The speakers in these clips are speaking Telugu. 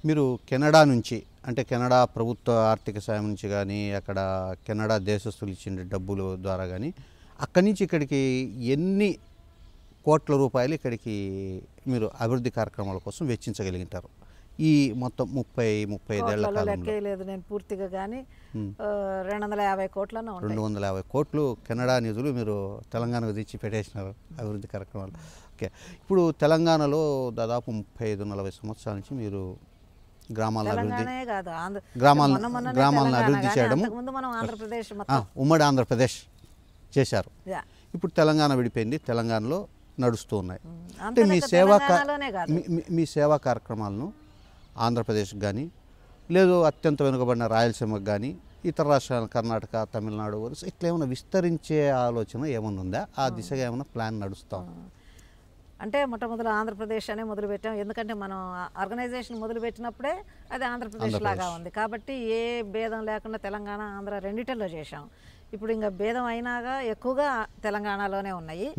మీరు కెనడా నుంచి అంటే కెనడా ప్రభుత్వ ఆర్థిక సాయం నుంచి కానీ అక్కడ కెనడా దేశస్తులు ఇచ్చిన డబ్బుల ద్వారా కానీ అక్కడి నుంచి ఇక్కడికి ఎన్ని కోట్ల రూపాయలు ఇక్కడికి మీరు అభివృద్ధి కార్యక్రమాల కోసం వెచ్చించగలిగింటారు ఈ మొత్తం 35 ఏళ్ల కాలంలో? లేదు నేను పూర్తిగా కానీ 250 కోట్లను 250 కోట్లు కెనడా నిధులు మీరు తెలంగాణకు తెచ్చి పెట్టేసినారు అభివృద్ధి కార్యక్రమాలు. ఓకే, ఇప్పుడు తెలంగాణలో దాదాపు 35-40 సంవత్సరాల నుంచి మీరు గ్రామాలను అభివృద్ధి చేయడం ఉమ్మడి ఆంధ్రప్రదేశ్ చేశారు. ఇప్పుడు తెలంగాణ విడిపోయింది, తెలంగాణలో నడుస్తూ ఉన్నాయి. అంటే మీ సేవా కార్యక్రమాలను ఆంధ్రప్రదేశ్కి కానీ లేదు అత్యంత వెనుకబడిన రాయలసీమకు కానీ ఇతర రాష్ట్రాలు కర్ణాటక, తమిళనాడు ఇట్లా ఏమైనా విస్తరించే ఆలోచన ఏమైనా ఉందా? ఆ దిశగా ఏమైనా ప్లాన్ నడుస్తాం? అంటే మొట్టమొదటి ఆంధ్రప్రదేశ్ అనే మొదలుపెట్టాం. ఎందుకంటే మనం ఆర్గనైజేషన్ మొదలుపెట్టినప్పుడే అది ఆంధ్రప్రదేశ్ లాగా ఉంది కాబట్టి ఏ భేదం లేకుండా తెలంగాణ ఆంధ్ర రెండిటిలో చేశాం. ఇప్పుడు ఇంకా భేదం అయినాగా ఎక్కువగా తెలంగాణలోనే ఉన్నాయి.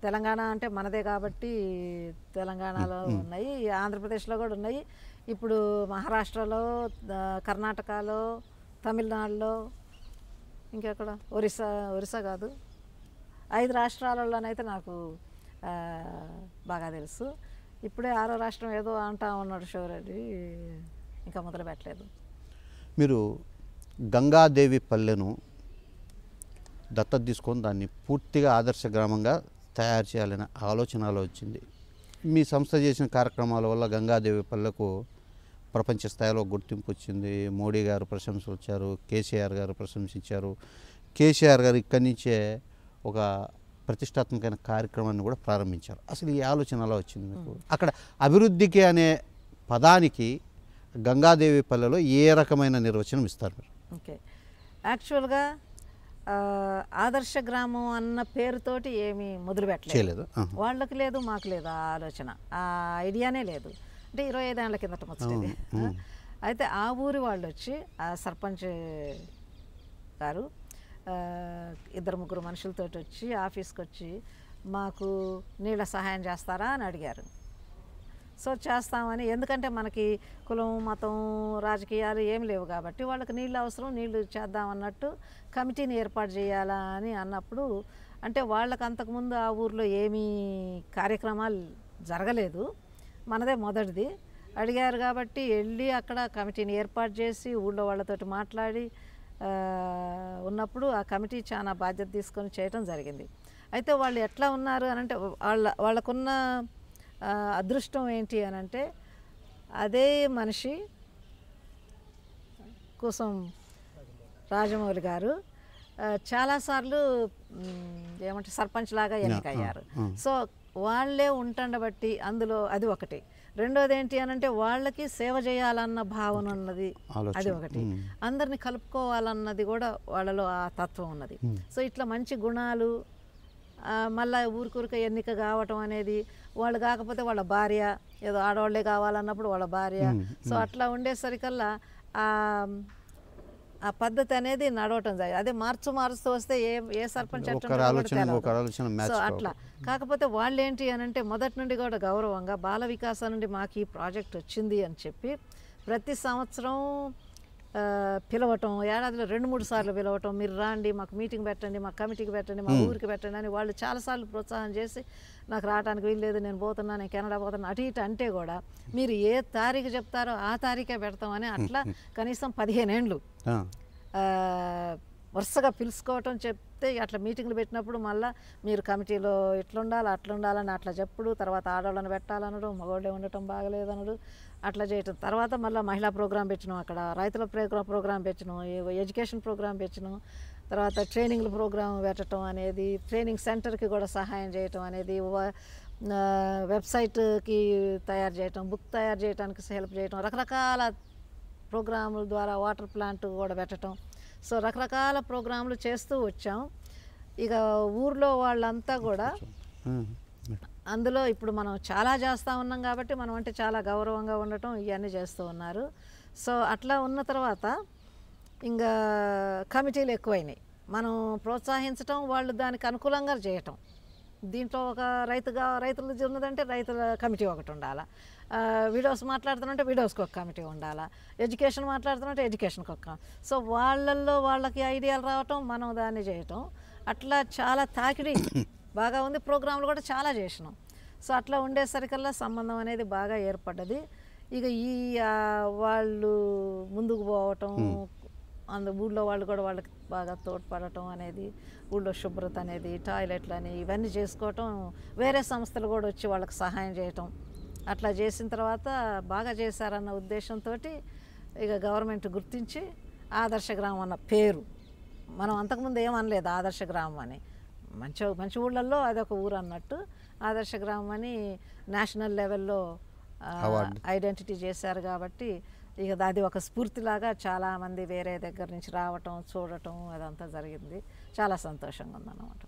తెలంగాణ అంటే మనదే కాబట్టి తెలంగాణలో ఉన్నాయి, ఆంధ్రప్రదేశ్లో కూడా ఉన్నాయి. ఇప్పుడు మహారాష్ట్రలో, కర్ణాటకలో, తమిళనాడులో, ఇంకెక్కడ ఒరిస్సా కాదు 5 రాష్ట్రాలలోనైతే నాకు బాగా తెలుసు. ఇప్పుడే 6వ రాష్ట్రం ఏదో అంటా ఉన్నాడు శివరెడ్డి, ఇంకా మొదలు పెట్టలేదు. మీరు గంగాదేవి పల్లెను దత్తత తీసుకొని దాన్ని పూర్తిగా ఆదర్శ గ్రామంగా తయారు చేయాలనే ఆలోచనలో వచ్చింది. మీ సంస్థ చేసిన కార్యక్రమాల వల్ల గంగాదేవి పల్లెకు ప్రపంచ స్థాయిలో గుర్తింపు వచ్చింది. మోడీ గారు ప్రశంసలు వచ్చారు, కేసీఆర్ గారు ప్రశంసించారు. కేసీఆర్ గారు ఇక్కడి నుంచే ఒక ప్రతిష్టాత్మకమైన కార్యక్రమాన్ని కూడా ప్రారంభించారు. అసలు ఈ ఆలోచన ఎలా వచ్చింది మీకు? అక్కడ అభివృద్ధికి అనే పదానికి గంగాదేవి పల్లెలో ఏ రకమైన నిర్వచనం ఇస్తారు మీరు? ఓకే, యాక్చువల్గా ఆదర్శ గ్రామం అన్న పేరుతోటి ఏమీ మొదలు పెట్టలేదు. వాళ్ళకి లేదు, మాకు లేదు ఆ ఆలోచన, ఆ ఐడియానే లేదు. అంటే 25 ఏళ్ల కిందట వచ్చింది. అయితే ఆ ఊరి వాళ్ళు వచ్చి ఆ సర్పంచ్ గారు 2-3 మనుషులతో వచ్చి ఆఫీస్కి వచ్చి మాకు నీళ్ళ సహాయం చేస్తారా అని అడిగారు. సో చేస్తామని, ఎందుకంటే మనకి కులం, మతం, రాజకీయాలు ఏమి లేవు కాబట్టి వాళ్ళకి నీళ్ళు అవసరం, నీళ్లు చేద్దామన్నట్టు కమిటీని ఏర్పాటు చేయాలా అని అన్నప్పుడు, అంటే వాళ్ళకి అంతకుముందు ఆ ఊర్లో ఏమీ కార్యక్రమాలు జరగలేదు, మనదే మొదటిది. అడిగారు కాబట్టి వెళ్ళి అక్కడ కమిటీని ఏర్పాటు చేసి ఊళ్ళో వాళ్ళతోటి మాట్లాడి ఉన్నప్పుడు ఆ కమిటీ చాలా బాధ్యత తీసుకొని చేయటం జరిగింది. అయితే వాళ్ళు ఎట్లా ఉన్నారు అని అంటే వాళ్ళకున్న అదృష్టం ఏంటి అని అంటే, అదే మనిషి కోసం రాజమౌళి గారు చాలాసార్లు ఏమంటే సర్పంచ్ లాగా ఎన్నికయ్యారు. సో వాళ్ళే ఉంటుండబట్టి అందులో అది ఒకటి. రెండోది ఏంటి అని అంటే వాళ్ళకి సేవ చేయాలన్న భావన ఉన్నది, అది ఒకటి. అందరిని కలుపుకోవాలన్నది కూడా వాళ్ళలో ఆ తత్వం ఉన్నది. సో ఇట్లా మంచి గుణాలు, మళ్ళీ ఊరికూరిక ఎన్నిక కావటం అనేది, వాళ్ళు కాకపోతే వాళ్ళ భార్య, ఏదో ఆడవాళ్ళే కావాలన్నప్పుడు వాళ్ళ భార్య. సో అట్లా ఉండేసరికల్లా ఆ పద్ధతి అనేది నడవటం జరిగింది. అదే మారుస్తూ వస్తే ఏ సర్పంచ్ సో అట్లా. కాకపోతే వాళ్ళు ఏంటి అని అంటే మొదటి నుండి కూడా గౌరవంగా బాల వికాసం నుండి మాకు ఈ ప్రాజెక్ట్ వచ్చింది అని చెప్పి ప్రతి సంవత్సరం పిలవటం, ఏడాదిలో 2-3 సార్లు పిలవటం, మీరు రాండి, మాకు మీటింగ్ పెట్టండి, మా కమిటీకి పెట్టండి, మా ఊరికి పెట్టండి అని వాళ్ళు చాలాసార్లు ప్రోత్సాహం చేసి, నాకు రావడానికి వీల్లేదు, నేను పోతున్నా, నేను కెనడా పోతున్నా, అటు ఇటు అంటే కూడా మీరు ఏ తారీఖు చెప్తారో ఆ తారీఖే పెడతామని అట్లా కనీసం 15 ఏళ్ళు వరుసగా పిలుచుకోవటం చెప్తే అట్లా మీటింగ్లు పెట్టినప్పుడు మళ్ళీ మీరు కమిటీలో ఇట్లుండాలి అట్లుండాలని అట్లా చెప్పుడు, తర్వాత ఆడవాళ్ళని పెట్టాలనడు, మగవాళ్ళే ఉండటం బాగలేదనడు, అట్లా చేయటం. తర్వాత మళ్ళీ మహిళా ప్రోగ్రాం పెట్టినాం, అక్కడ రైతుల ప్రోగ్రాం పెట్టినాం, ఎడ్యుకేషన్ ప్రోగ్రాం పెట్టినాం, తర్వాత ట్రైనింగ్ల ప్రోగ్రాం పెట్టడం అనేది, ట్రైనింగ్ సెంటర్కి కూడా సహాయం చేయటం అనేది, వెబ్సైట్కి తయారు చేయటం, బుక్ తయారు చేయడానికి హెల్ప్ చేయటం, రకరకాల ప్రోగ్రాముల ద్వారా వాటర్ ప్లాంట్ కూడా పెట్టడం. సో రకరకాల ప్రోగ్రాంలు చేస్తూ వచ్చాం. ఇక ఊర్లో వాళ్ళంతా కూడా అందులో ఇప్పుడు మనం చాలా చేస్తూ ఉన్నాం కాబట్టి మనం అంటే చాలా గౌరవంగా ఉండటం ఇవన్నీ చేస్తూ ఉన్నారు. సో అట్లా ఉన్న తర్వాత ఇంకా కమిటీలు ఎక్కువైనాయి. మనం ప్రోత్సహించటం, వాళ్ళు దానికి అనుకూలంగా చేయటం. దీంట్లో ఒక రైతులు ఉన్నదంటే రైతుల కమిటీ ఒకటి ఉండాలా, వీడియోస్ మాట్లాడుతున్నంటే వీడియోస్కి ఒక కమిటీ ఉండాలా, ఎడ్యుకేషన్ మాట్లాడుతున్నట్టే ఎడ్యుకేషన్కి ఒక. సో వాళ్ళల్లో వాళ్ళకి ఐడియాలు రావటం, మనం దాన్ని చేయటం, అట్లా చాలా తాకిడి బాగా ఉంది. ప్రోగ్రాంలు కూడా చాలా చేసినాం. సో అట్లా ఉండేసరికల్లా సంబంధం అనేది బాగా ఏర్పడ్డది. ఇక వాళ్ళు ముందుకు పోవటం, ఊళ్ళో వాళ్ళు కూడా వాళ్ళకి బాగా తోడ్పడటం అనేది, ఊళ్ళో శుభ్రత అనేది, టాయిలెట్లు అని ఇవన్నీ చేసుకోవటం, వేరే సంస్థలు కూడా వచ్చి వాళ్ళకి సహాయం చేయటం, అట్లా చేసిన తర్వాత బాగా చేశారన్న ఉద్దేశంతో ఇక గవర్నమెంట్ గుర్తించి ఆదర్శ గ్రామం అన్న పేరు, మనం అంతకుముందు ఏమనలేదు ఆదర్శ గ్రామం అని, మంచి ఊళ్ళల్లో అదొక ఊరు అన్నట్టు ఆదర్శ గ్రామం అని నేషనల్ లెవెల్లో ఐడెంటిటీ చేశారు. కాబట్టి ఇక అది ఒక స్ఫూర్తిలాగా చాలామంది వేరే దగ్గర నుంచి రావటం, చూడటం అదంతా జరిగింది. చాలా సంతోషంగా ఉందన్నమాట.